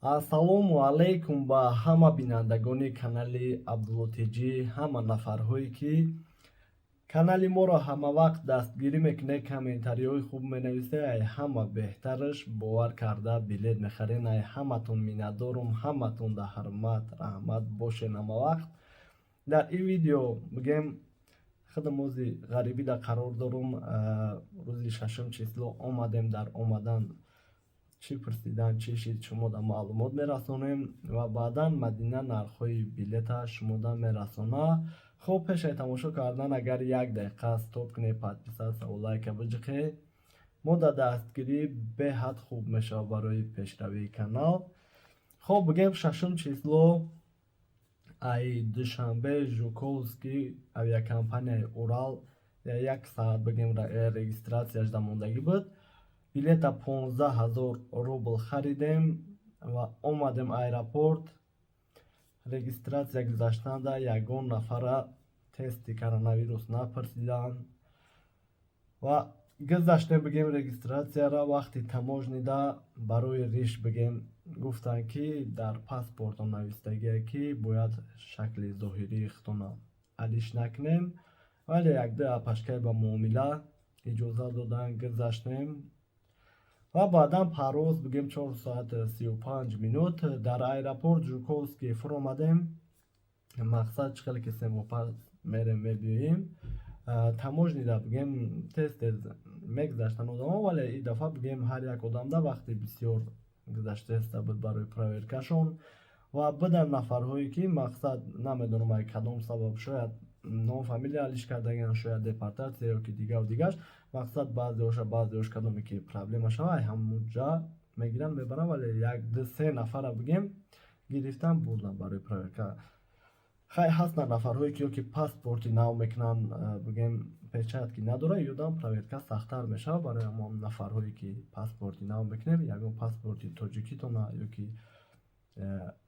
Ассалому алайкум ба ҳама бинандагони канали Абдуллотиҷӣ, ҳама нафарҳое ки канали моро ҳамавақт дастгирӣ мекунед, комментариҳои хуб менависед, ай ҳама беҳтараш бовар карда билет мехаред. Ай ҳаматон миннатдорум, ҳаматон дар ҳурмат, раҳмат бошед ҳамавақт. Дар ин видео бигем хидмози ғарибида қарор дорум. Рӯзи 6 число омадем, дар омадан чӣ пурсидан чӣ шид шумода маълумот мерасонем ва баъдан Мадина нархҳои билета шумода мерасона. хуб, пешаи тамошо кардан агар 1 дақиқа стоп кунед, подписатсия ва лайка биҷиқед, мо дар дастгирӣ беҳад хуб мешавад барои пешравии канал. хуб, бигем 6 число ай душанбе Жуковский авиакомпанияи Урал 1 соат бигем регистратсияш дар мондагӣ буд. Билета 15000 рубл харидем ва омадем аэропорт. Регистратсия гузаштанда ягон нафара тести коронавирус напурсидан ва гузаштем бигем регистратсияра. Вақти таможнида барои риш бигем гуфтанд ки дар паспортон навистагие ки бояд шакли зоҳирии худтона алиш накунем, вале 1-2 апашкай ба муомила иҷоза додан. Гузаштем ва баъдан парвоз бигем 4 соат 35 минут дар аэропорт Жуковский фуромадем. Мақсад чӣ хеле ки семопас мерем мебиёем. Таможнида бигем тез мегузаштанд одамон, вале ин дафъа бигем ҳар як одамда вақти бисёр гузаштаеста буд барои проверкашон ва буданд нафарҳое ки мақсад намедонам ай кадом сабаб, шояд ном фамилия алиш кардагианд, шояд депортатсия ё ки дигару дигарш. Мақсад баъзеош кадоме ки проблема шава ай ҳамонҷа мегиранд мебаранд, вале 1-2-3 нафара бигем гирифтан бурданд барои проверка. хай ҳастанд нафарҳое ки ё ки паспорти нав мекунанд, бигем печатки надорад, ёдам проверка сахттар мешавад. барои ҳамон нафарҳое ки паспорти нав мекунем, ягон паспорти тоҷикитона ё ки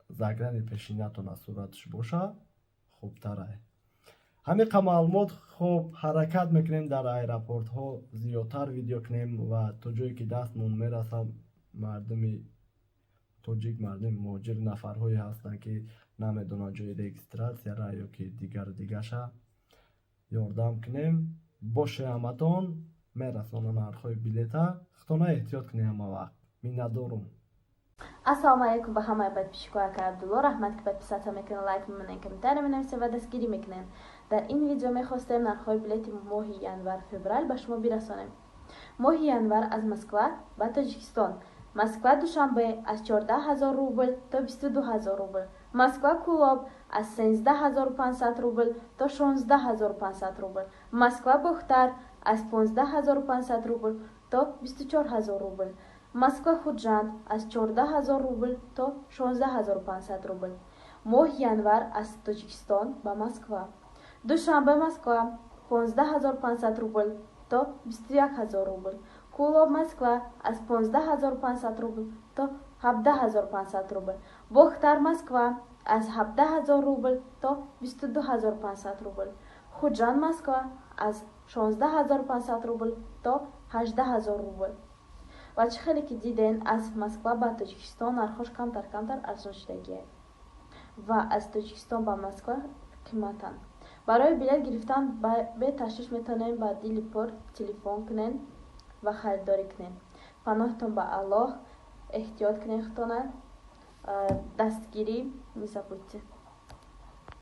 заграни пешинатона сураташ боша хубтар ай. ҳамиқа маълумот. хуб, ҳаракат мекунем дар аэропортҳо, зиёдтар видео кунем ва то ҷое ки дастмон мерасад мардуми тоҷик, мардуми муҳоҷир нафарҳое ҳастанд ки намедонанд ҷои регистратсияра ё ки дигаша ёрдам кунем. боше ҳаматон мерасонанд нархҳои билета. худтона эҳтиёт кунед ҳамавақт. Миннатдорум. Ассалому алайкум ба ҳамаи подписчикои акаи Абдулло. Раҳмат ки подписатсия мекунед, лайк мемонед, комментарий менависед ва дастгирӣ мекунед. дар ин видео мехостем нархҳои билети моҳи январ-феврал ба шумо бирасонем. моҳи январ аз Москва ба Тоҷикистон. Москва душанбе аз 14000 рубл то 22000 рубл. Москва Кулоб аз 13500 рубл то 16500 рубл. Москва Бухтар аз 15500 рубл то 24000 рубл. Москва Худжанд аз 14000 рубл то 16500 рубл. моҳи январ аз Тоҷикистон ба Москва. душанбе Москва 15500 рубл то 21000 рубл. Кулоб Москва аз 15500 рубл то 17500 рубл. Бухтар Москва аз 17000 рубл то 22500 рубл. Худжанд Москва аз 16500 рубл то 18000 рубл. ва чӣ хеле ки диден, аз Москва ба Тоҷикистон нархош камтар арзон шудагиаст ва аз Тоҷикистон ба Москва қиматанд. барои билет гирифтан бе ташвиш метавонем ба дили пур телефон кунен ва харидорӣ кунен. паноҳтон ба Аллоҳ, эҳтиёт кунед худтона, дастгирӣ мезабудед.